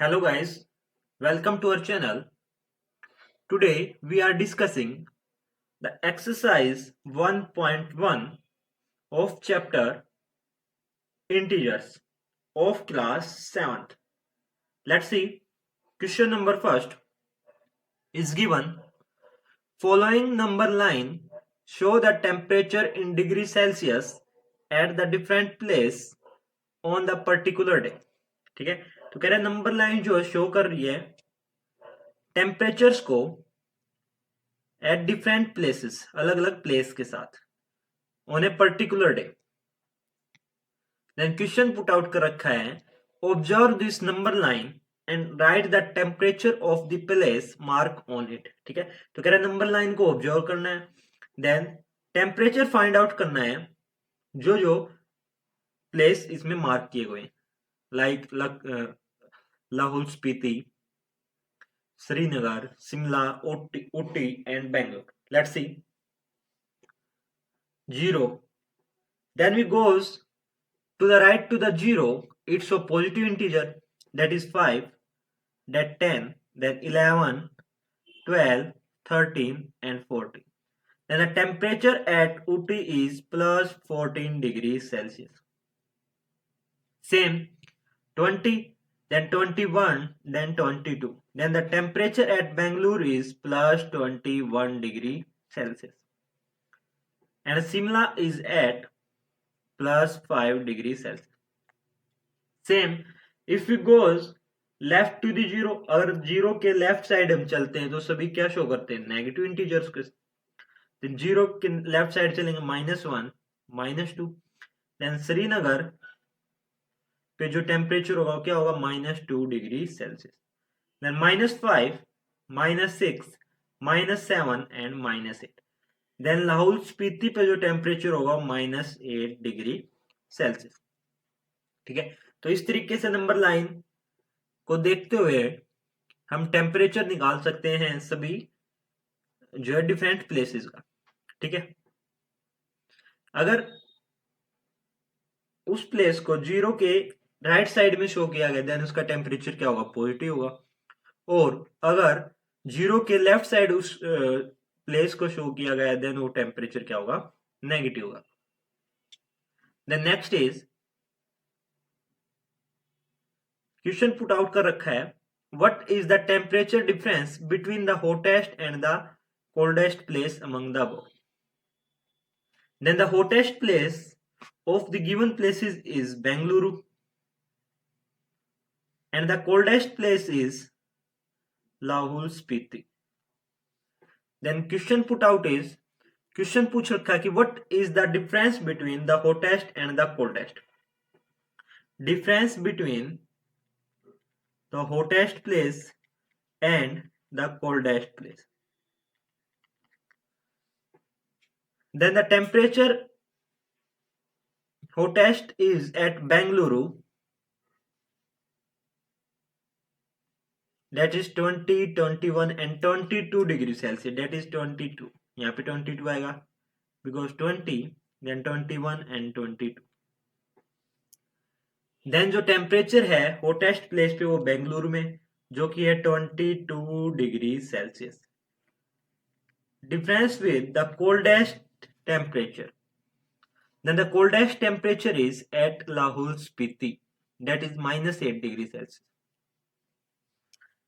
Hello guys, welcome to our channel. Today we are discussing the exercise 1.1 of chapter integers of class 7th. Let's see. Question number first is given. Following number line show the temperature in degree Celsius at the different place on the particular day. ठीक है, तो कह रहा है number line जो show कर रही है टेम्परेचर्स को एट डिफरेंट प्लेसेस, अलग अलग प्लेस के साथ on a particular day. Then question put out कर रखा है observe this number line and write the temperature of the place mark on it. ठीक है, तो कह रहा है नंबर लाइन को ऑब्जर्व करना है, देन टेम्परेचर फाइंड आउट करना है जो जो प्लेस इसमें मार्क किए गए, like Lahaul Spiti, Srinagar, Shimla, Ooty and Bangalore. Let's see. 0. Then we goes to the right to the 0, it's a positive integer, that is 5, that 10, then 11, 12, 13 and 14. Then the temperature at Uti is plus 14 degrees Celsius. Same 20, then 21, then 22. Then the temperature at Bangalore is plus 21 degree Celsius. And Simla is at plus 5 degrees Celsius. Same, if we goes left to the zero, अगर zero के left side हम चलते हैं तो सभी क्या show करते हैं, नेगेटिव इंटीजर्स के. तो जीरो के लेफ्ट साइड चलेंगे -1, -2. देन श्रीनगर पे जो टेम्परेचर होगा क्या होगा, -2 degree Celsius. Then -5, -6, -7 and -8. Then Lahaul Spiti पे जो टेम्परेचर होगा -8 डिग्री सेल्सियस. ठीक है, तो इस तरीके से नंबर लाइन को देखते हुए हम टेम्परेचर निकाल सकते हैं सभी जो है डिफरेंट प्लेसेस का. ठीक है, अगर उस प्लेस को जीरो के राइट साइड में शो किया गया देन उसका टेम्परेचर क्या होगा, पॉजिटिव होगा. और अगर जीरो के लेफ्ट साइड उस प्लेस को शो किया गया देन वो टेम्परेचर क्या होगा, नेगेटिव होगा. Then next is question put out कर रखा है what is the temperature difference between the hottest and the coldest place among the above. Then the hottest place of the given places is Bengaluru and the coldest place is Lahaul Spiti. Then question put out is, question पूछ रखा है कि what is the difference between the hottest and the coldest. Difference between the hottest place and the coldest place. Then the temperature hottest is at Bengaluru, that is 20, 21 and 22 degree Celsius. That is 22. यहाँ पे 22 आएगा because 20, then 21 and 22. Then जो temperature है hottest place पे वो बेंगलुरु में जो कि है 22 degree Celsius. Difference with the coldest temperature. Then the coldest temperature is at Lahaul Spiti, that is -8 degrees Celsius.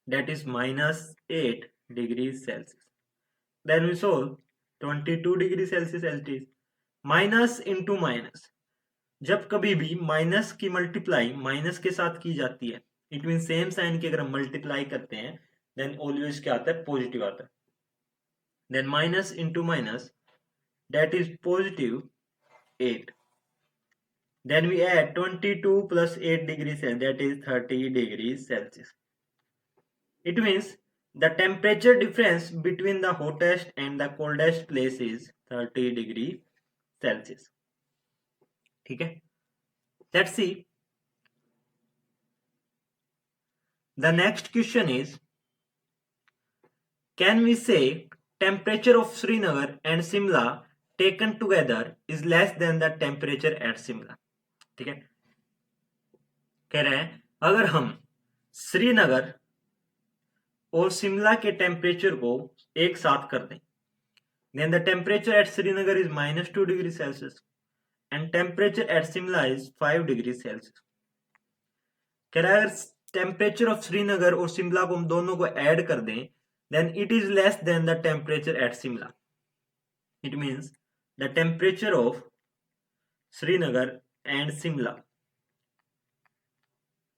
That is -8 degrees Celsius. Then we solve 22 degrees Celsius as it is. Minus into minus, जब कभी भी minus की multiply minus के साथ की जाती है it mean same sign की अगर हम मल्टीप्लाई करते हैं देन ऑलवेज क्या आता है, पॉजिटिव आता है. Then minus into minus, that is positive 8. Then we add 22 plus 8 degrees Celsius, that is 30 degrees Celsius. It means the temperature difference between the hottest and the coldest place is 30 degree Celsius. ठीक है, let's see. The next question is, can we say temperature of Srinagar and Simla taken together is less than the temperature at Simla. ठीक है, कह रहे हैं अगर हम श्रीनगर और शिमला के टेम्परेचर को एक साथ कर दें, then the temperature at Srinagar is -2 degrees Celsius and temperature at Shimla is 5 degrees Celsius. कह रहा है अगर टेम्परेचर ऑफ श्रीनगर और शिमला को हम दोनों को ऐड कर दें, then it is less than the temperature at Shimla. It means the temperature of Srinagar and Shimla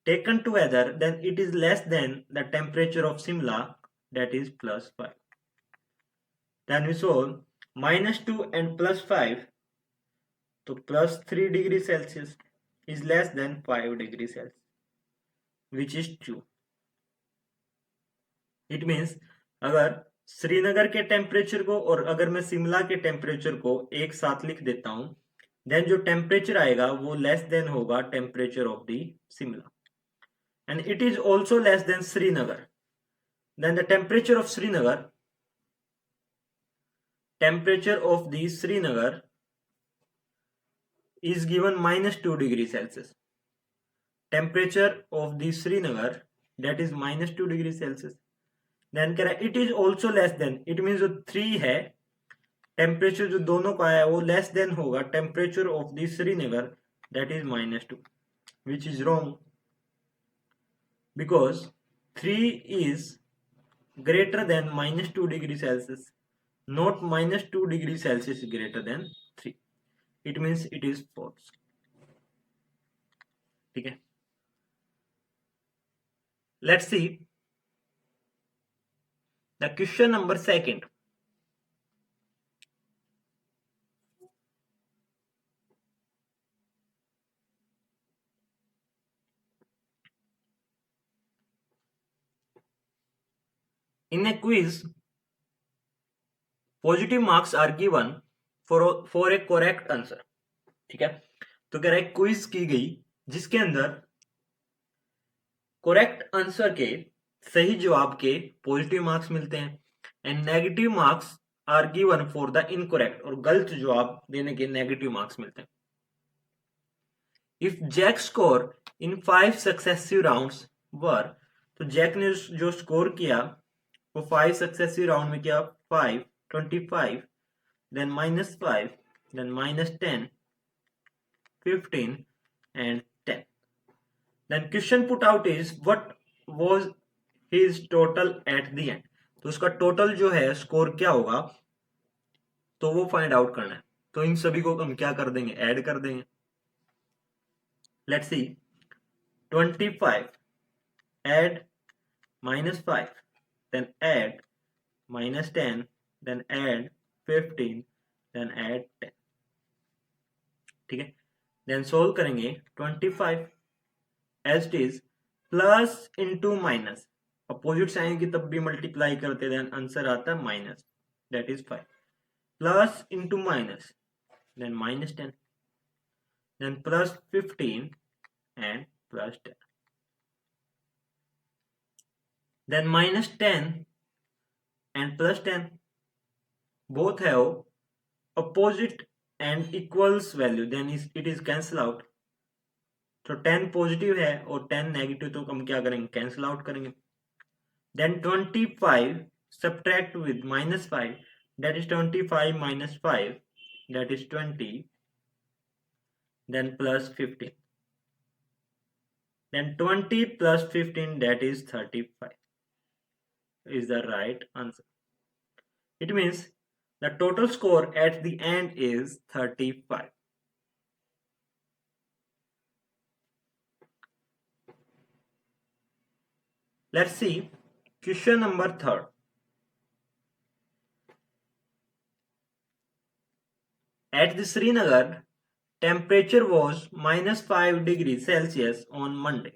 taken together, then it is less than the temperature of Shimla, that is +5. Then we solve -2 and +5, तो +3 degree Celsius is less than 5 degree Celsius, which is true. It means अगर श्रीनगर के temperature को और अगर मैं शिमला के temperature को एक साथ लिख देता हूं, देन जो टेम्परेचर आएगा वो लेस देन होगा temperature of the Shimla, and it is also less than Srinagar. Then the temperature of Srinagar is given -2 degrees Celsius. Temperature of the Srinagar, that is -2 degrees Celsius. Then कह रहा है it is also less than, it means जो 3 है temperature जो दोनों का है वो लेस देन होगा temperature of the Srinagar, that is -2, which is wrong because 3 is greater than -2 degree Celsius, not -2 degree Celsius is greater than 3. It means it is false. ठीक है, let's see the question number 2. In a quiz, positive marks are given for a correct answer. ठीक है, तो कह रहा है quiz की गई जिसके अंदर करेक्ट आंसर के सही जवाब के पॉजिटिव मार्क्स मिलते हैं and negative marks are given for the incorrect, और गलत जवाब देने के नेगेटिव मार्क्स मिलते हैं. If Jack score in 5 successive rounds वर, तो जैक ने जो स्कोर किया वो 5 सक्सेसिव राउंड में किया 5, 25, then -5, then -10, 15 and 10. Then question put out is what was his total at the end. तो उसका टोटल जो है स्कोर क्या होगा तो वो फाइंड आउट करना है. तो इन सभी को हम क्या कर देंगे, ऐड कर देंगे. Let's see, 25 add -5, then add -10, then add 15, then add 10. ठीक है, then सोल्व करेंगे 25 as it is plus into minus, opposite sign की तब भी मल्टीप्लाई करते देन आंसर आता है minus, that is 5, plus into minus then -10, then +15 and +10, then -10 and +10 both have opposite and equals value, then it is cancel out. तो 10 positive है और 10 negative, तो हम क्या करेंगे, कैंसिल आउट करेंगे. then 25 subtract with -5, that is 25 minus 5, that is 20, then +15, then 20 plus 15, that is 35 is the right answer. It means the total score at the end is 35. Let's see question number 3. At the Srinagar, temperature was -5 degrees Celsius on Monday.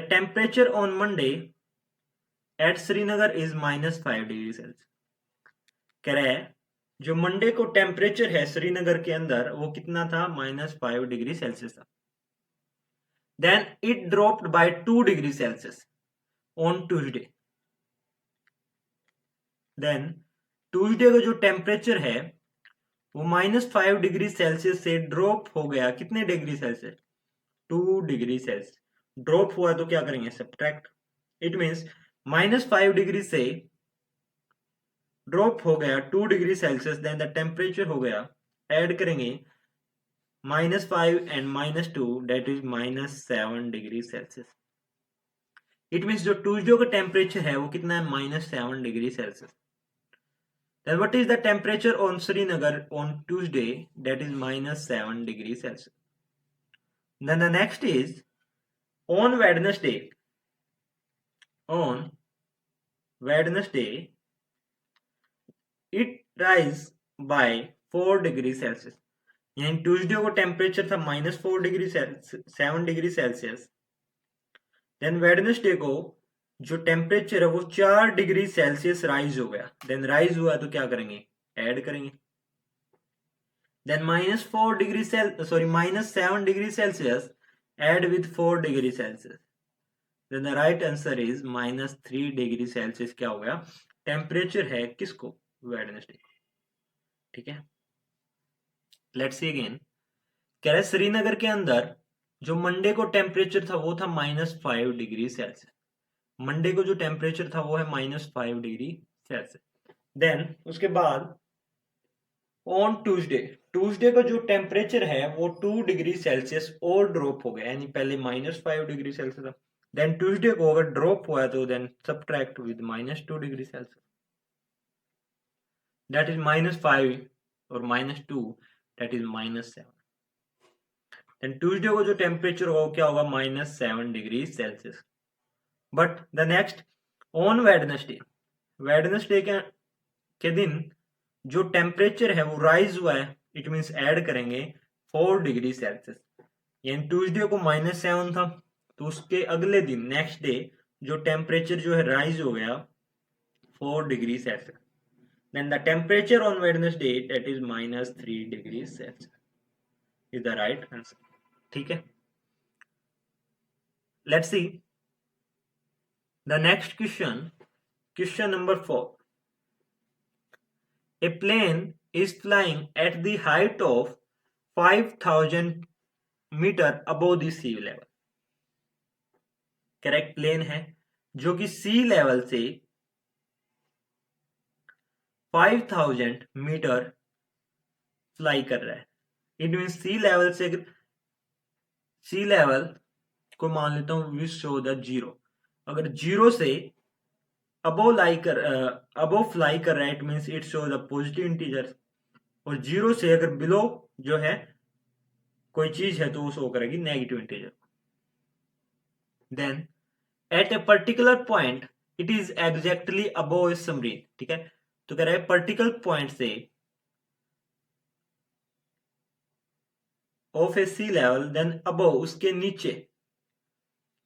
Temperature on Monday at Srinagar is -5 degrees Celsius. कह रहा है जो Monday को temperature है श्रीनगर के अंदर वो कितना था, -5 डिग्री सेल्सियस था. Then it dropped by 2 degree Celsius on Tuesday. Then Tuesday का जो टेम्परेचर है वो -5 डिग्री सेल्सियस से ड्रॉप हो गया कितने degree Celsius, 2 degree Celsius. Drop हुआ तो क्या करेंगे, सब्ट्रैक्ट। इट मीन्स -5 डिग्री से ड्रॉप हो गया 2 degree Celsius, then the temperature हो गया, ऐड करेंगे -5 and -2 that is -7 degree Celsius. It means जो ट्यूसडे का टेम्परेचर है वो कितना है, -7 degree Celsius. Then what is the temperature on Srinagar on Tuesday? That is -7 degrees Celsius. Then the next is on Wednesday. On Wednesday, it rise by 4 degrees Celsius. यानी Tuesday को temperature था -4 degree 7 degree Celsius. Then Wednesday को जो temperature है वो 4 degree Celsius rise हो गया। Then rise हुआ तो क्या करेंगे, ऐड करेंगे। Then -4 degree -7 degree Celsius add with 4 degree Celsius, then the right answer is -3 degree Celsius क्या हो गया, टेम्परेचर है किसको, वेडनेसडे। ठीक है, लेट्स सी अगेन। कह रहे श्रीनगर के अंदर जो मंडे को टेम्परेचर था वो था -5 डिग्री सेल्सियस। मंडे को जो टेम्परेचर था वो है -5 डिग्री सेल्सियस। देन उसके बाद ऑन ट्यूसडे का जो टेम्परेचर है वो 2 डिग्री सेल्सियस और ड्रॉप हो गया, यानी पहले -5 डिग्री सेल्सियस था। देन ट्यूसडे को अगर ड्रॉप हुआ तो then subtract with -2 degree Celsius, that is -5 और -2 दैट इज -7। देन ट्यूसडे को जो टेम्परेचर होगा क्या होगा, -7 degree Celsius. But the next on Wednesday के दिन जो टेम्परेचर है वो राइज हुआ है, इट मीन्स ऐड करेंगे 4 डिग्री सेल्सियस। यानी ट्यूसडे को -7 था तो उसके अगले दिन नेक्स्ट डे जो टेम्परेचर जो है राइज हो गया 4 degree Celsius. Then the temperature on Wednesday that is -3 degree Celsius is the right answer. ठीक है, let's see the next question number 4। A plane is flying at the height of 5,000 meter above the sea level. Correct, plane है जो कि सी level से 5,000 metre fly कर रहा है। It mean C level से, सी लेवल को मान लेता हूं वी शो द जीरो। अगर जीरो से अबो फ्लाई कर रहा है, it means it show the positive integer. और जीरो से अगर बिलो जो है कोई चीज है तो वो शो करेगी negative integer. Then at a particular point it is exactly above a submarine. ठीक है, तो कह रहा है पर्टिकुलर पॉइंट से of a sea level, then above उसके नीचे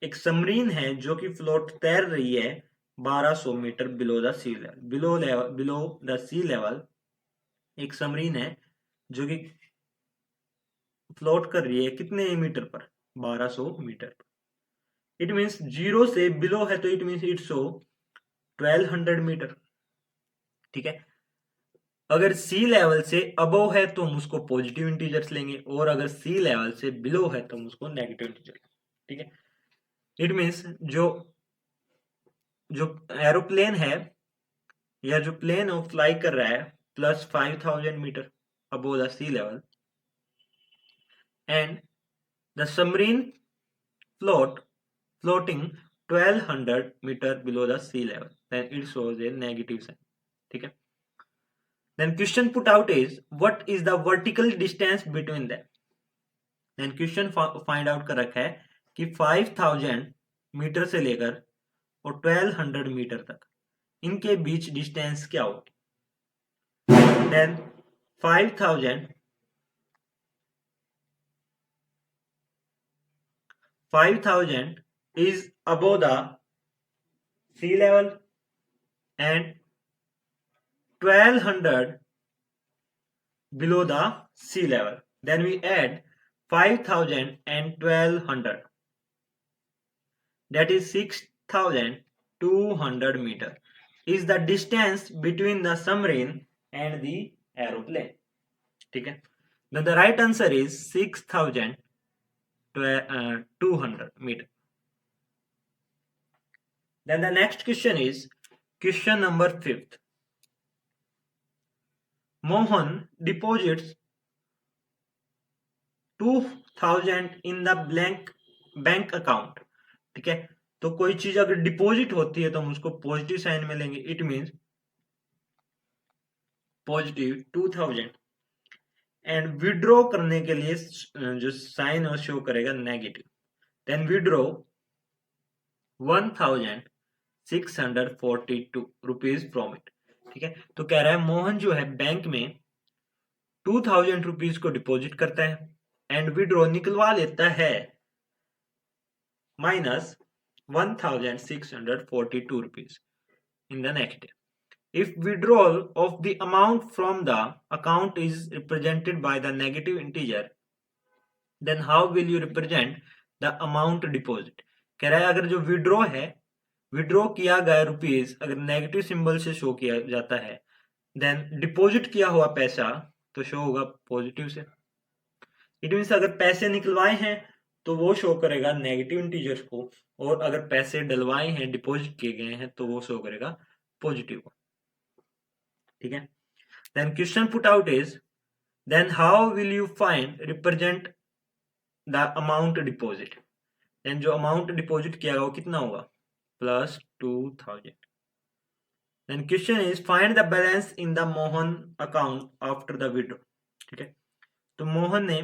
एक सबमरीन है जो कि फ्लोट तैर रही है 1200 metre below the sea level. Below the sea level एक सबमरीन है जो कि फ्लोट कर रही है कितने मीटर पर, 1200 मीटर पर। इट मीन्स जीरो से बिलो है तो it means it show 1200 metre. ठीक है, अगर सी लेवल से अबव है तो हम उसको पॉजिटिव इंटीजर्स लेंगे, और अगर सी लेवल से बिलो है तो हम उसको नेगेटिव इंटीजर लेंगे। ठीक है, इट मीन्स जो एरोप्लेन है या जो प्लेन फ्लाई कर रहा है plus 5,000 metre above the sea level, and the submarine floating 1200 meter below the sea level, then it shows a negative sign. ठीक है, then question put out is what is the vertical distance between them. then question find out कर रखा है कि 5000 metre से लेकर और 1200 metre तक इनके बीच डिस्टेंस क्या होगी। then 5000 is above the sea level and 1200 below the sea level. Then we add 5000 and 1200, that is 6200 meter is the distance between the submarine and the aeroplane. ठीक है, then the right answer is 6,200 meter. Then the next question is question number 5th. Mohan deposits 2,000 in the blank bank account. ठीक है, तो कोई चीज अगर deposit होती है तो हम उसको पॉजिटिव साइन में लेंगे. It means positive 2,000 and withdraw करने के लिए जो साइन है शो करेगा negative. Then withdraw 1,642 rupees from it. ठीक है, तो कह रहा है मोहन जो है बैंक में 2,000 रुपीज को डिपॉजिट करता है एंड विड्रॉ निकलवा लेता है minus 1,642 rupees in the next day. If withdrawal of the amount from the account is represented by the negative integer, then how will you represent the amount deposit? कह रहा है अगर जो विड्रॉ है, withdraw किया गया रुपीज अगर negative symbol से शो किया जाता है, देन डिपॉजिट किया हुआ पैसा तो शो होगा पॉजिटिव से. इट मीन्स अगर पैसे निकलवाए हैं तो वो शो करेगा नेगेटिव इंटीजर्स को, और अगर पैसे डलवाए हैं डिपॉजिट किए गए हैं तो वो शो करेगा पॉजिटिव को. ठीक है, then question put out is then how will you find represent the amount deposit. Then जो अमाउंट डिपॉजिट किया गया वो कितना होगा, plus 2,000. Then question is find the balance in the Mohan account after the withdraw. ठीक है, तो मोहन ने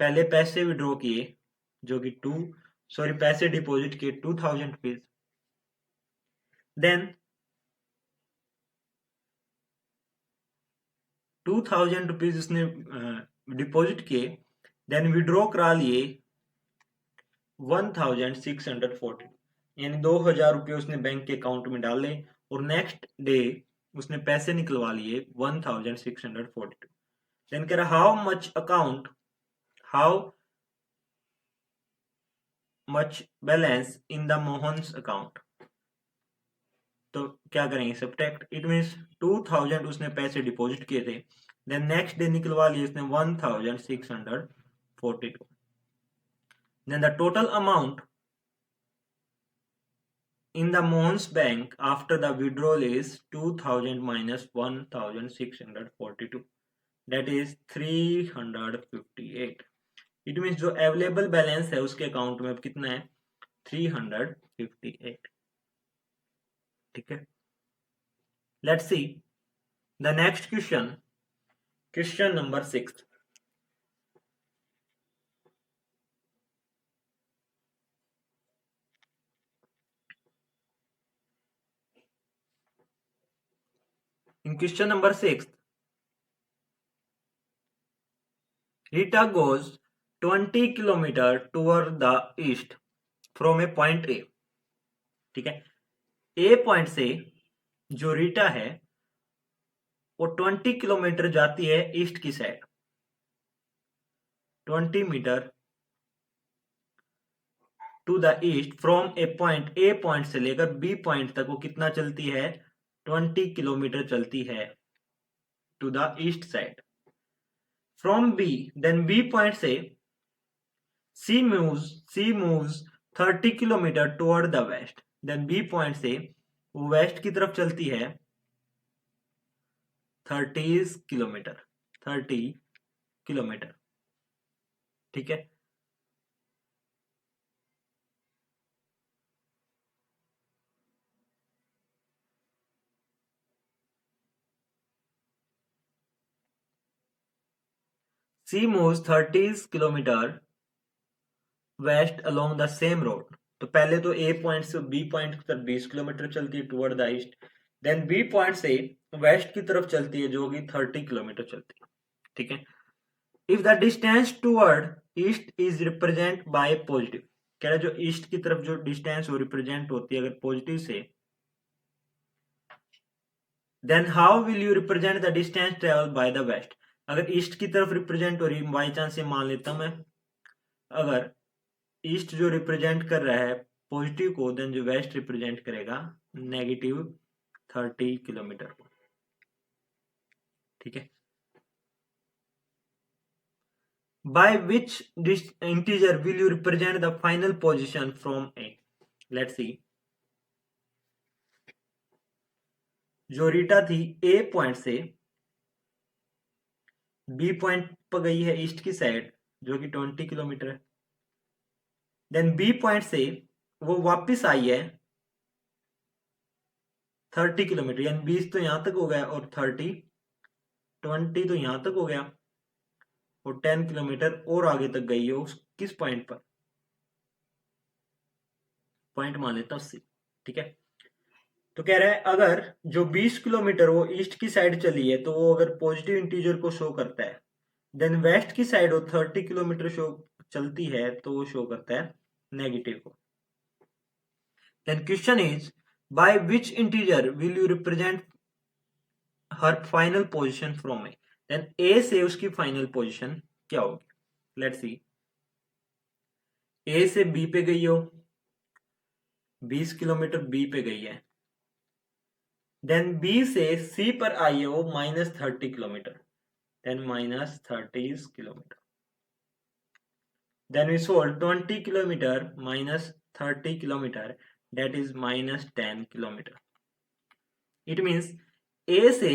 पहले पैसे विड्रॉ किए जो कि पैसे डिपॉजिट किए 2,000 रुपीज. देन 2,000 रुपीज उसने डिपॉजिट किए, देन विड्रॉ करा लिए 1,640, यानी 2,000 रुपये उसने बैंक के अकाउंट में डाले और नेक्स्ट डे उसने पैसे निकलवा लिए 1,642. देन कह रहा how much balance in the Mohan's account. तो क्या करेंगे, सब्ट्रैक्ट. इट मींस 2,000 उसने पैसे डिपॉजिट किए थे, देन नेक्स्ट डे निकलवा लिए उसने 1,642. Then the total amount in the Mohan's bank after the withdrawal is 2,000 minus 1,642, that is 358. It means जो अवेलेबल बैलेंस है उसके अकाउंट में कितना है, 358. ठीक है, let's see the next question, question number 6. In question number 6, Rita goes 20 kilometer toward the east from a point A. ठीक है, A पॉइंट से जो रीटा है वो 20 किलोमीटर जाती है ईस्ट की side. 20 metre to the east from a point, A point से लेकर बी पॉइंट तक वो कितना चलती है, 20 किलोमीटर चलती है to the east side. From B, then B point से C moves 30 kilometre toward the west. Then B point से वो वेस्ट की तरफ चलती है 30 किलोमीटर. ठीक है, C moves 30 kilometre west along the same road. तो पहले तो ए पॉइंट से बी पॉइंट की तरफ 20 किलोमीटर चलती है toward the east, then B point से वेस्ट की तरफ चलती है जो कि 30 किलोमीटर चलती है. ठीक है, if the distance toward east is represent by positive. कह रहा है जो ईस्ट की तरफ जो डिस्टेंस वो रिप्रेजेंट होती है अगर पॉजिटिव से, then how will you represent the distance travel by the west. अगर ईस्ट की तरफ रिप्रेजेंट हो रही, बाई चांस से मान लेता हूं मैं, अगर ईस्ट जो रिप्रेजेंट कर रहा है पॉजिटिव को, देन जो वेस्ट रिप्रेजेंट करेगा नेगेटिव 30 किलोमीटर को. ठीक है, by which this integer will you represent the final position from A? Let's see. जो रीटा थी A पॉइंट से B पॉइंट पर गई है ईस्ट की साइड जो कि 20 किलोमीटर है। देन B पॉइंट से वो वापस आई है 30 किलोमीटर, यानी 20 तो यहां तक हो गया और 20 तो यहां तक हो गया और 10 किलोमीटर और आगे तक गई है उस किस पॉइंट पर, पॉइंट मान लेता हूं C। ठीक है, तो कह रहा है अगर जो 20 किलोमीटर वो ईस्ट की साइड चली है तो वो अगर पॉजिटिव इंटीजर को शो करता है, देन वेस्ट की साइड वो 30 किलोमीटर शो चलती है तो वो शो करता है नेगेटिव को। Then question is by which integer will you represent her final position from A. Then A से उसकी फाइनल पोजीशन क्या होगी, लेट्स सी। ए से बी पे गई हो, 20 किलोमीटर बी पे गई है, देन बी से सी पर आई है वो -30 kilometre, then -30 kilometer. Then we solve 20 kilometer minus 30 kilometer, that is -10 kilometer. It means A से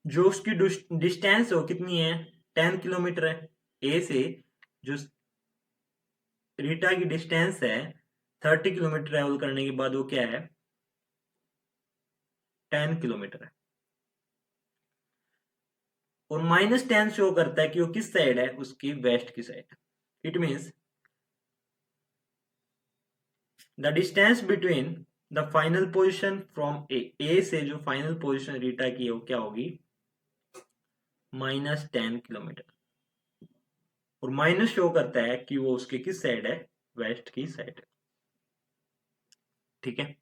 जो उसकी डिस्टेंस हो कितनी है 10 किलोमीटर है। A से जो रीटा की डिस्टेंस है 30 किलोमीटर ट्रेवल करने के बाद वो क्या है 10 किलोमीटर है, और -10 शो करता है कि वो किस साइड है, उसकी वेस्ट की साइड। It means the distance between the final position from A से जो फाइनल पोजिशन रीटा की है वो क्या होगी -10 किलोमीटर, और माइनस शो करता है कि वो उसके किस साइड है, वेस्ट की साइड है। ठीक है,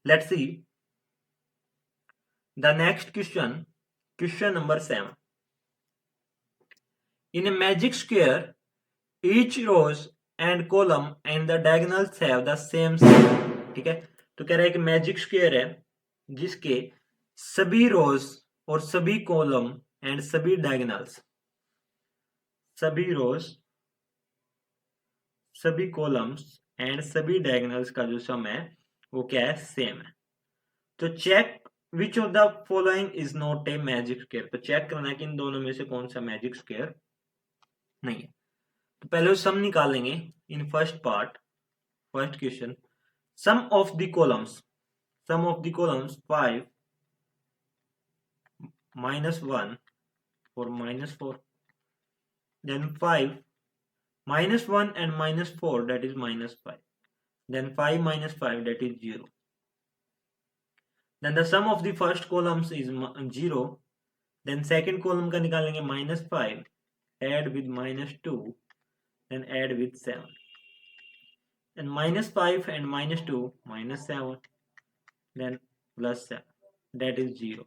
let's see the next question, question number 7। In A magic square each rows and column and the diagonals have the same sign। ठीक है, तो कह रहा है कि मैजिक स्क्वायर है जिसके सभी रोज और सभी कॉलम एंड सभी डायगोनल्स, सभी रोज सभी कॉलम्स एंड सभी डायगोनल्स का जो सम है वो क्या है सेम है। तो check which of the following is not a magic square, तो चेक करना है कि इन दोनों में से कौन सा मैजिक स्क्वायर नहीं है। तो पहले सम निकालेंगे in first part, first question. Sum of the columns 5 -1 or -4, then 5 -1 and -4 that is -5, then 5 - 5 that is 0, then the sum of the first columns is 0, then second column का निकालेंगे -5 add with -2 then add with 7, and -5 and -2 -7 then +7 that is 0.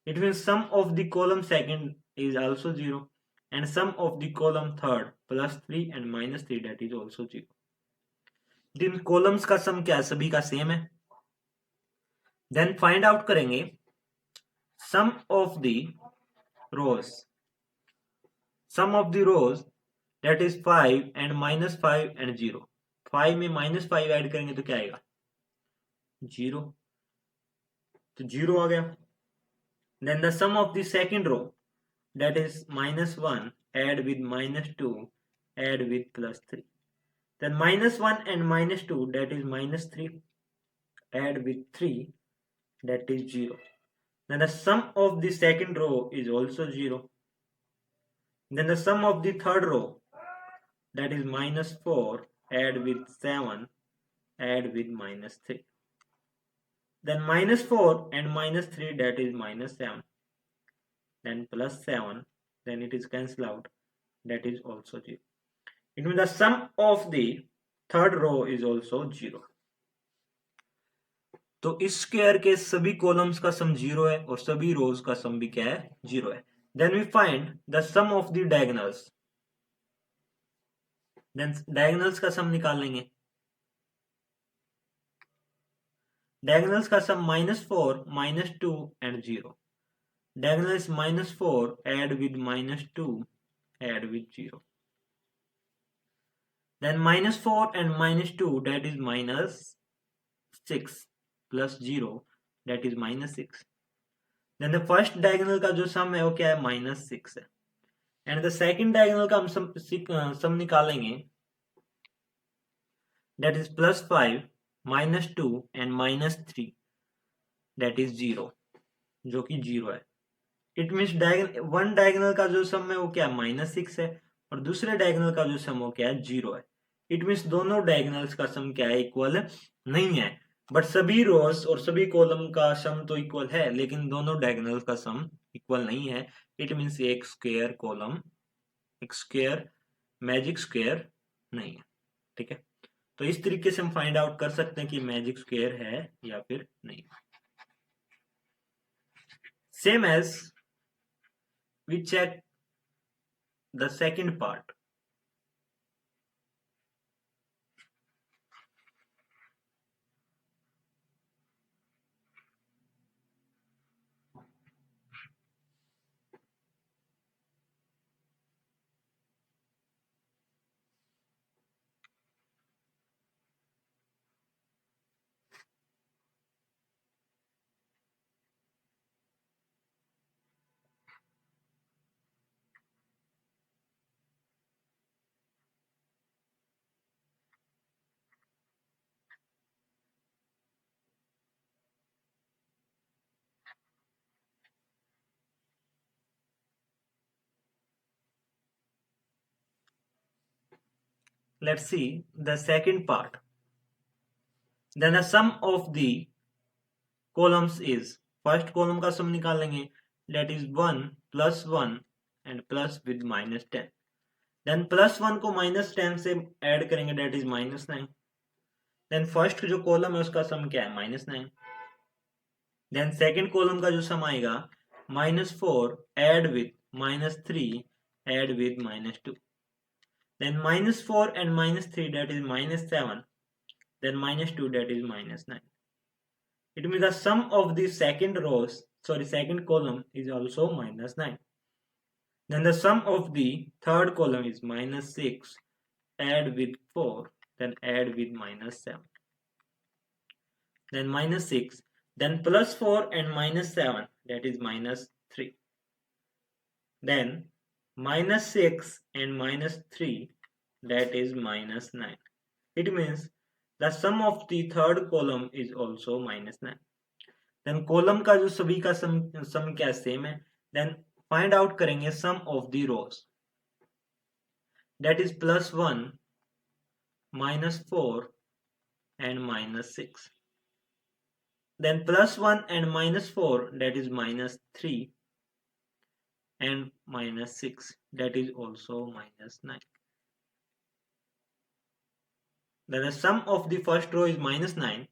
It means sum of the column second is also 0 and sum of the column third +3 and -3 that is also 0. In columns का सम क्या है, सभी का same है। Then find out करेंगे sum of the rows, sum of the rows that is 5 and -5 and 0। 5 में -5 add करेंगे तो क्या आएगा 0, तो 0 आ गया। Then the sum of the second row that is -1 add with -2 add with +3, then -1 and -2 that is -3 add with 3 that is 0, then the sum of the second row is also 0, then the sum of the third row that is -4 add with 7 add with -3, then -4 and -3 that is -7, then +7 then it is cancelled out that is also 0. It means the sum of the third row is also 0. तो इस square के सभी columns का सम 0 है और सभी रोज का सम भी क्या है 0 है। Then we find the sum of the diagonals, then diagonals का सम निकाल लेंगे। डायगोनल्स का sum -4 -2 and 0, diagonal is -4, add with -2, add with 0. Then -4 and -2, that is -6 plus 0, that is -6. Then the first diagonal का जो सम है वो क्या है, -6 है. And the second diagonal का हम सम निकालेंगे, that is +5, -2 and -3, that is 0, जो कि 0 है. इट मीन्स वन डायगोनल का जो सम है वो क्या है, -6 है, और दूसरे डायगोनल का जो सम वो क्या है, 0 है. इट मीन्स दोनों डायगोनल्स का सम क्या है, इक्वल नहीं है. बट सभी रोज और सभी कॉलम का सम तो इक्वल है, लेकिन दोनों डायगोनल्स का सम इक्वल नहीं है. इट मीन्स एक स्क्वायर कॉलम, एक स्क्वायर मैजिक स्क्वायर नहीं है. ठीक है, तो इस तरीके से हम फाइंड आउट कर सकते हैं कि मैजिक स्क्वायर है या फिर नहीं. Same as we check the second part. Let's see the second part. Then the sum of the columns is, first column का sum निकालेंगे, that is 1 plus 1 and plus with -10. Then plus 1 को -10 से add करेंगे, that is -9. Then first जो column है उसका sum क्या है, -9. Then second column का जो sum आएगा, -4 add with -3 add with -2. Then -4 and -3, that is -7. Then -2, that is -9. It means the sum of the second column is also -9. Then the sum of the third column is -6, add with 4, then add with -7. Then -6, then +4 and -7, that is -3. Then -6 and -3, that is -9. It means the sum of the third column is also -9. Then column का जो सभी का सम क्या same है. Then find out करेंगे sum of the rows, that is +1, -4 and -6. Then +1 and -4, that is -3 and -6, that is also -9. Then the sum of the first row is -9.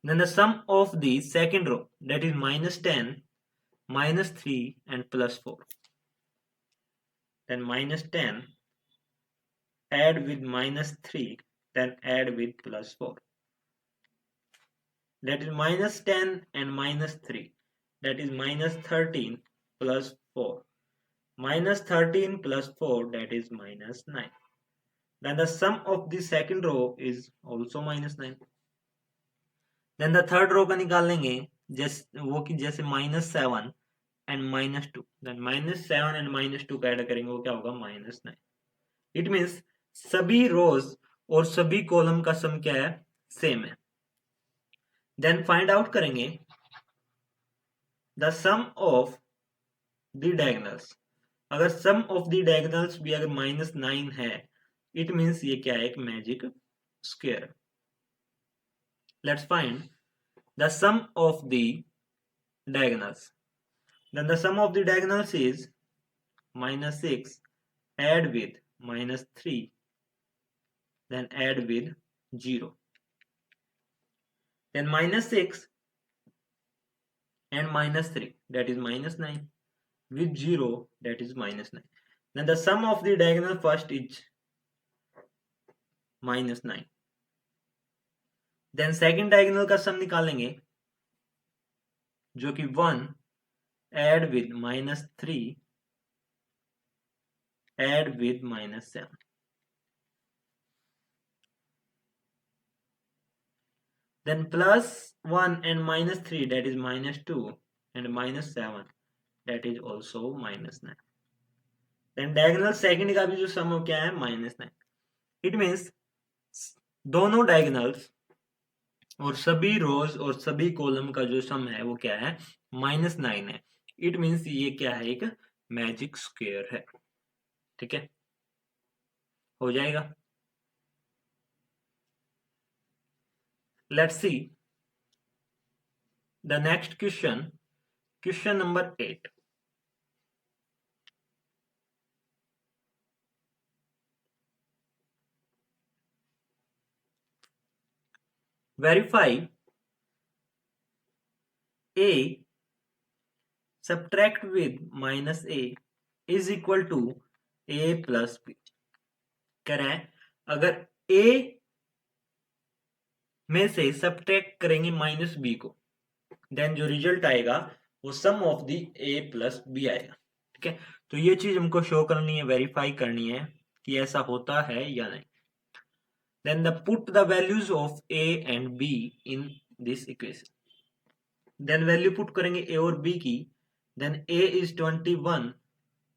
Then the sum of the second row, that is -10, -3 and +4. Then -10, add with -3, then add with +4. That is -10 and -3, that is -13 plus 4. -13 plus 4, that is -9. Then the sum of the second row is also -9. Then the third row का निकाल लेंगे, वो कि जैसे -7 and -2. Then -7 and -2 का add करेंगे, वो क्या होगा, -9. It means सभी रोज और सभी कॉलम का सम क्या है, सेम है. Then find out करेंगे the sum of the diagonals. अगर sum of the diagonals भी अगर -9 है, it means ये क्या है, एक magic square. Let's find the sum of the diagonals. Then the sum of the diagonals is -6 add with -3, then add with 0. Then -6 and -3, that is -9, with 0, that is -9. Then the sum of the diagonal first is -9. Then second diagonal का सम निकालेंगे, जो कि 1 add with -3, add with -7. Then +1 and -3, that is -2, and -7, that is also -9. Then diagonal second का भी जो सम हो क्या है -9. इट मीन्स दोनों डायगोनल्स और सभी रोज और सभी कॉलम का जो सम है वो क्या है -9 है. इट मीन्स ये क्या है एक मैजिक स्क्वायर है. ठीक है, हो जाएगा. Let's see the next question, question number 8. Verify a subtract with -a is equal to a plus b. कह रहे हैं अगर a में से सब्ट्रैक्ट करेंगे -b को, देन जो रिजल्ट आएगा वो sum of the a plus b आएगा. ठीक है, तो ये चीज हमको शो करनी है, वेरीफाई करनी है कि ऐसा होता है या नहीं. Then put the values of a and b in this equation. Then value put करेंगे a और b की. Then a is 21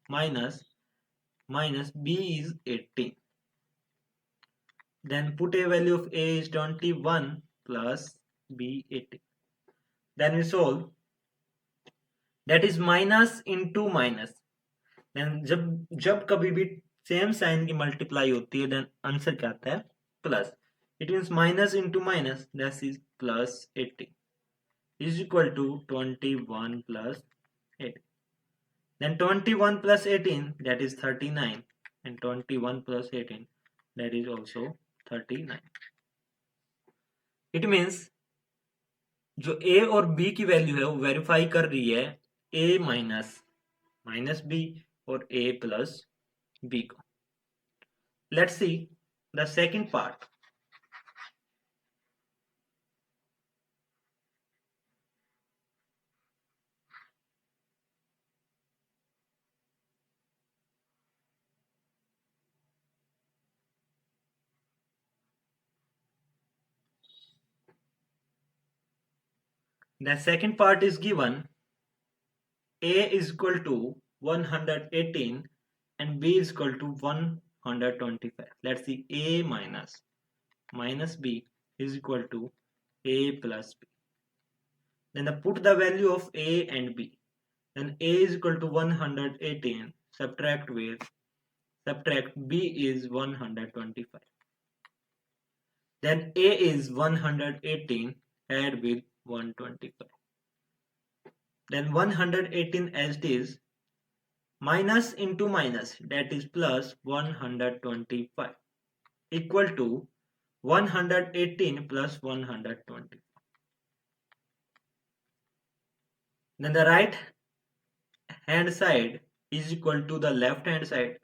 minus b is 18. Then put a value of a is 21 plus b 18. Then we solve. That is minus into minus. Then जब कभी भी same sign की multiply होती है then answer क्या आता है plus. It means minus into minus, that is plus 18 is equal to 21 plus 18. Then 21 plus 18, that is 39, and 21 plus 18, that is also 39. It means जो a और b की value है वो वेरीफाई कर रही है a माइनस b और a plus b को. Let's see the second part. The second part is given a is equal to 118 and b is equal to 125. Let's see a minus b is equal to a plus b. Then put the value of a and b. Then a is equal to 118, subtract b is 125. Then a is 118, add with 125. Then 118 as it is, minus into minus, that is plus 125, equal to 118 plus 120. Then the right hand side is equal to the left hand side.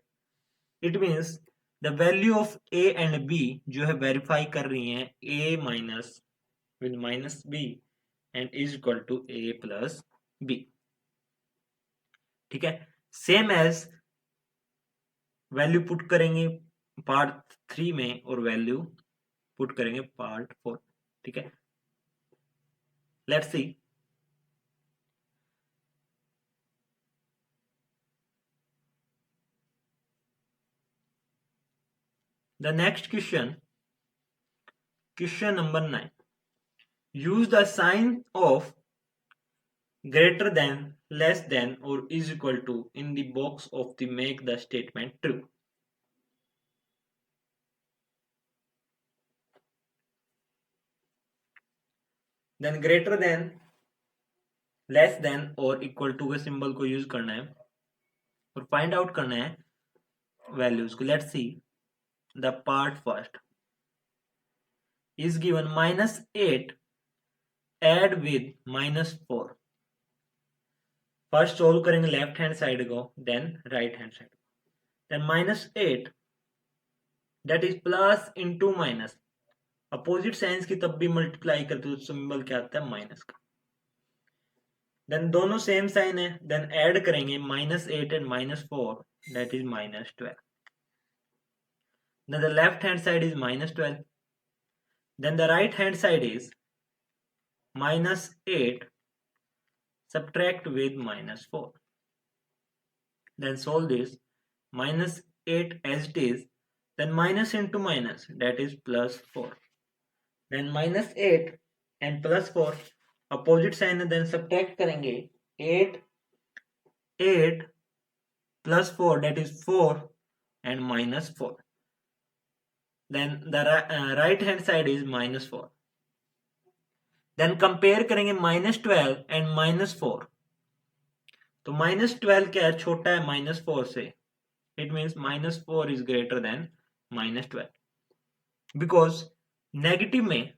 It means the value of a and b जो है verify कर रही हैं a minus with minus b and is equal to a plus b. ठीक है, same as value put करेंगे part 3 में और वैल्यू पुट करेंगे पार्ट 4. ठीक है, let's C. The next question, question number 9. Use the sign of greater than, less than or is equal to in the box of the make the statement true. Then greater than, less than और equal to के symbol को use करना है और find out करना है values को. Let's see the part first is given -8 add with -4. First solve करेंगे लेफ्ट हैंड साइड को then right hand side. Then -8 that is plus into minus. Opposite signs की तब भी मल्टीप्लाई करते तो सिंबल क्या आता है माइनस का. देन दोनों सेम साइन है, देन ऐड करेंगे -8 and -4, that is -12. Then the left hand side is -12. Then the right hand side is -8 subtract with -4. Then solve this. -8 as it is, then minus into minus, that is +4. Then -8 and +4 opposite sign है, then subtract करेंगे 8 plus 4, that is 4 and -4. Then the right hand side is -4. Then compare करेंगे -12 and -4. तो -12 क्या है, छोटा है -4 से. It means -4 is greater than -12. Because negative में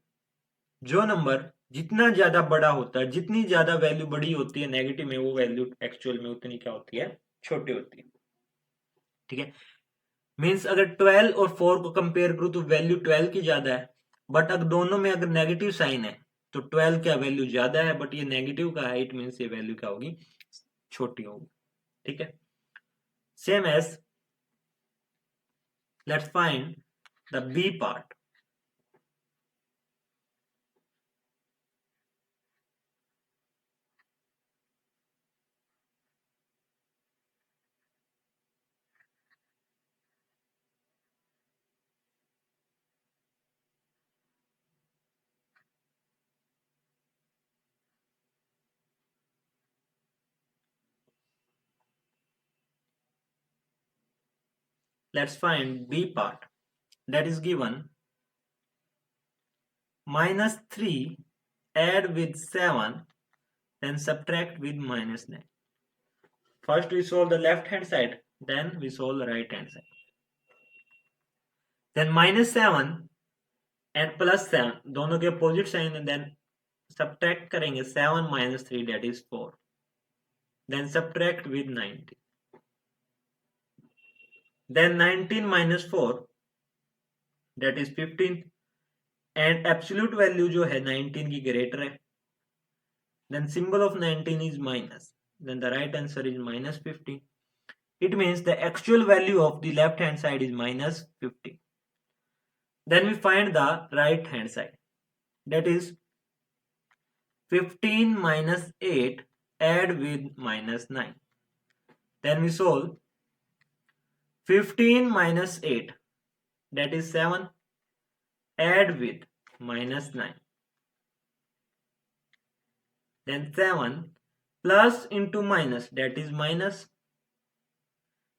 जो नंबर जितना ज्यादा बड़ा होता है, जितनी ज्यादा वैल्यू बड़ी होती है नेगेटिव में, वो वैल्यू एक्चुअल में उतनी क्या होती है, छोटी होती है. ठीक है. मीन्स अगर 12 और 4 को कंपेयर करूं तो वैल्यू 12 की ज्यादा है, बट अगर दोनों में अगर नेगेटिव साइन है तो 12 क्या वैल्यू ज्यादा है, बट ये नेगेटिव का है, इट मीन्स ये वैल्यू क्या होगी, छोटी होगी. ठीक है. Same as let's find the B part. Let's find B part, that is given -3 add with 7 then subtract with -9. First we solve the left hand side, then we solve the right hand side. Then -7 and +7 दोनों के opposite sign है, then subtract करेंगे 7 - 3, that is 4. Then subtract with 19. Then 19 - 4, that is 15. And absolute value जो है 19 की greater है. Then symbol of 19 is minus. Then the right answer is -15. It means the actual value of the left hand side is -15. Then we find the right hand side. That is 15 - 8 add with -9. Then we solve 15 - 8, that is 7, add with -9. Then 7 plus into minus, that is minus.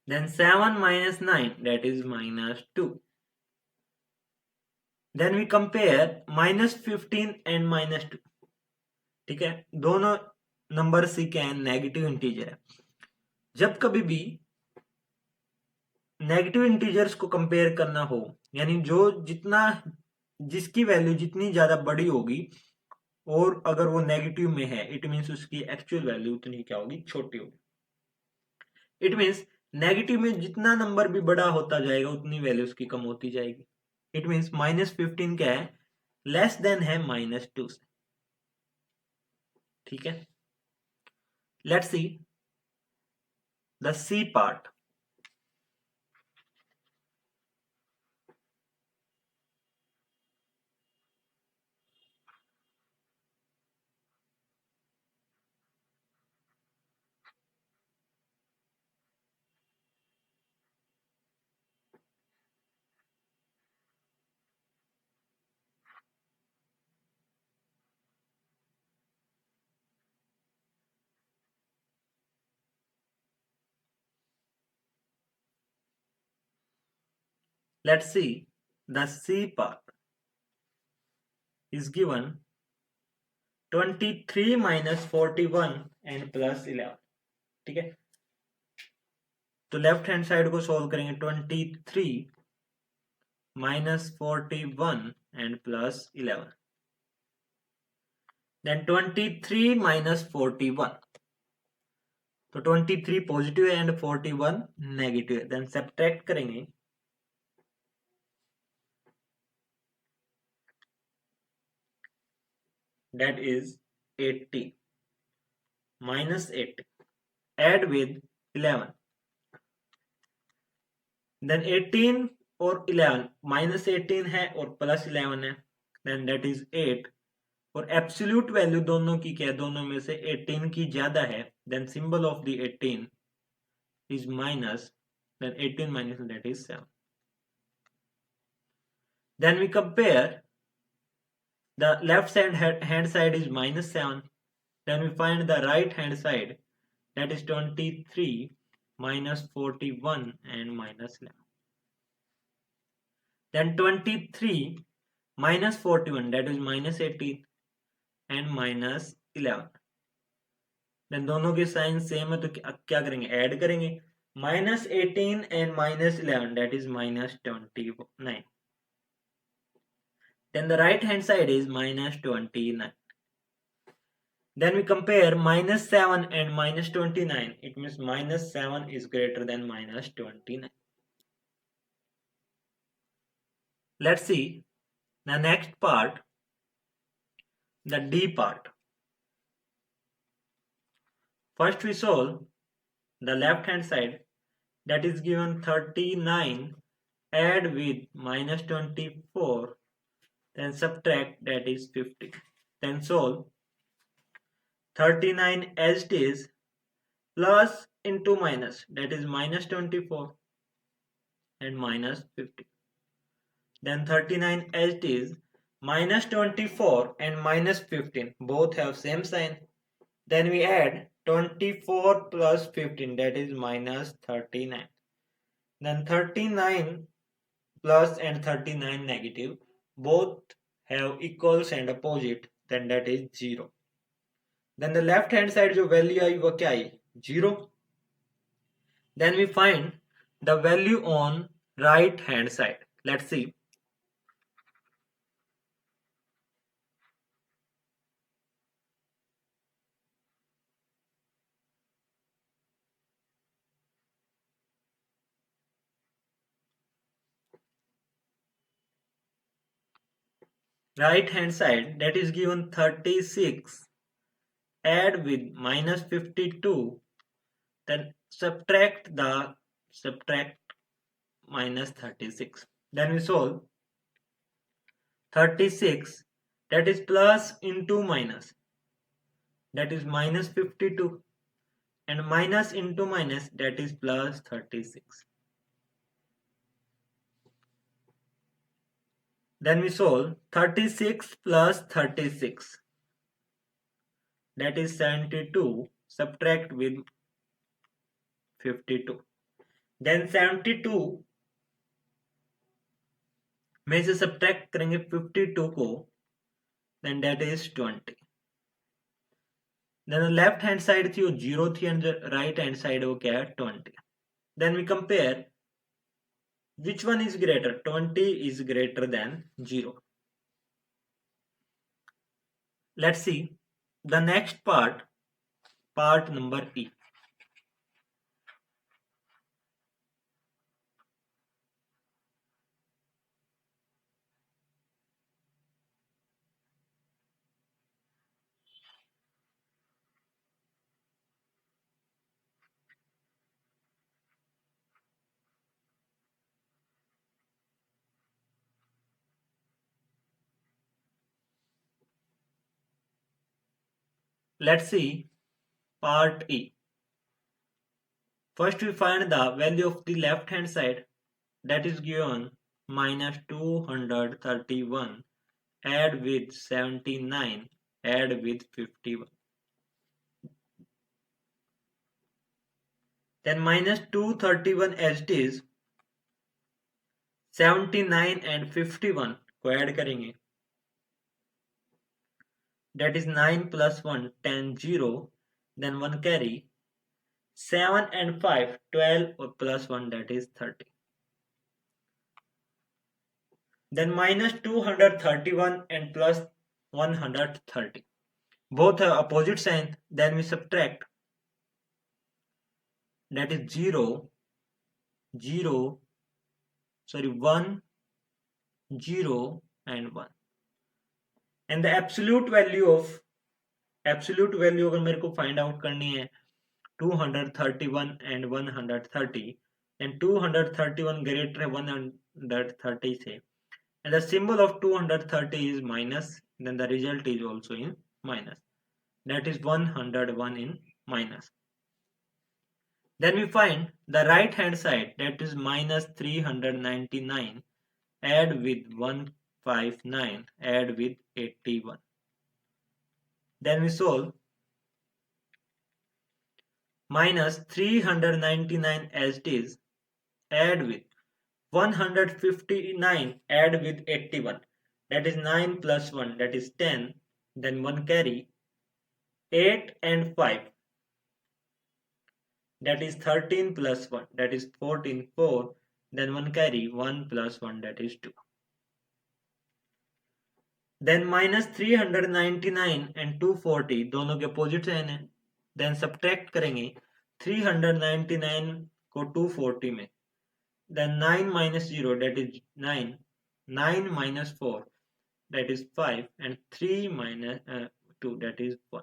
Then 7 - 9, that is -2. Then we compare -15 and -2. ठीक है. दोनों number C क्या है, negative integer है. जब कभी भी negative integers को कंपेयर करना हो, यानी जो जितना जिसकी वैल्यू जितनी ज्यादा बड़ी होगी और अगर वो नेगेटिव में है, इट मीन्स उसकी एक्चुअल वैल्यू उतनी क्या होगी, छोटी होगी. इट मीन्स नेगेटिव में जितना नंबर भी बड़ा होता जाएगा उतनी वैल्यू उसकी कम होती जाएगी. इट मीन्स -15 क्या है, लेस देन है -2 से. ठीक है. Let's see the C part. Let's see the C part is given 23 - 41 and +11. ठीक है. तो लेफ्ट हैंड साइड को सोल्व करेंगे 23 - 41 and +11. Then 23 - 41. तो 23 पॉजिटिव है एंड 41 नेगेटिव है. देन सब्ट्रैक्ट करेंगे, that is 80 minus 8. Add with 11. Then 18 और 11, minus 18 है और plus 11 है, then that is 8. और एब्सोल्यूट वैल्यू दोनों की क्या है, दोनों में से 18 की ज्यादा है, then symbol of the 18 is minus, then 18 minus that is 7. Then we compare, the left hand side is minus 7, then we find the right hand side, that is 23 minus 41 and minus 11. Then 23 minus 41, that is minus 18 and minus 11. Then दोनों के sign same है तो क्या करेंगे, add करेंगे. minus 18 and minus 11, that is minus 29. Then the right hand side is minus 29. Then we compare minus 7 and minus 29. It means minus 7 is greater than minus 29. Let's see the next part, the D part. First we solve the left hand side, that is given 39, add with minus 24, then subtract, that is 50. Then solve 39 as it is, plus into minus, that is minus 24 and minus 50. Then 39 as it is, minus 24 and minus 15, both have same sign. Then we add 24 plus 15, that is minus 39. Then 39 plus and 39 negative, both have equals and opposite, then that is 0. Then the left hand side जो value आई वो क्या आई, 0. Then we find the value on right hand side. Let's see. Right hand side, that is given 36, add with minus 52, then subtract minus 36. Then we solve 36, that is plus into minus, that is minus 52, and minus into minus, that is plus 36. Then we solve 36 plus 36, that is 72, subtract with 52. Then 72 में से subtract करेंगे 52 को, then that is 20. Then the left hand side थी वो 0 थी and the right hand side वो क्या है 20. Then we compare which one is greater, 20 is greater than 0. Let's see the next part, part number E. Let's see part E. First we find the value of the left hand side, that is given minus 231, add with 79, add with 51. Then minus 231 as it is, 79 and 51 को add करेंगे, that is 9 plus 1, 10, 0, then 1 carry, 7 and 5, 12 or plus 1, that is 30. Then minus 231 and plus 130, both have opposite sign, then we subtract, that is 0, 0, 1, 0 and 1. And the absolute value of absolute value अगर मेरे को find out करनी है 231 and 130, and 231 greater है 130 से, and the symbol of 230 is minus, then the result is also in minus, that is 101 in minus. Then we find the right hand side, that is minus 399 add with 159 add with 81. Then we solve. Minus 399 as it is, add with 159 add with 81, that is 9 plus 1, that is 10, then 1 carry, 8 and 5, that is 13 plus 1, that is 14, 4, then 1 carry, 1 plus 1, that is 2. Then minus 399 and 240 दोनों के opposite sign है, then subtract करेंगे 399 को 240 में, then 9 minus 0, that is 9, 9 minus 4, that is 5, and 3 minus 2, that is 1.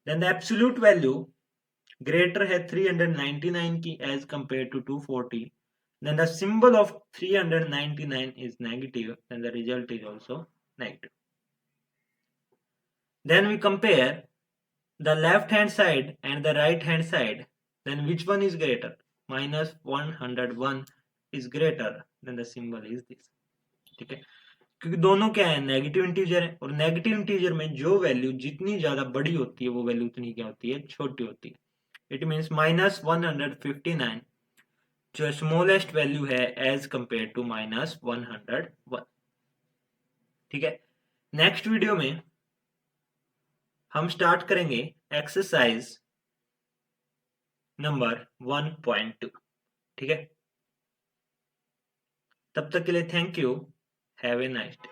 Then the absolute value greater है 399 की as compared to 240, then the symbol of 399 is negative, then the result is also negative. Then we compare the left hand side and the right hand side, then which one is greater? Minus 101 is greater, then the symbol is this. ठीक है, क्योंकि दोनों क्या है, negative integer है, और negative integer में जो वैल्यू जितनी ज्यादा बड़ी होती है वो वैल्यू उतनी क्या होती है, छोटी होती है. इट मीन्स माइनस 159 जो स्मॉलेस्ट वैल्यू है एज कंपेयर टू माइनस 101. ठीक है, नेक्स्ट वीडियो में हम स्टार्ट करेंगे एक्सरसाइज नंबर 1.2. ठीक है, तब तक के लिए thank you, have a nice day.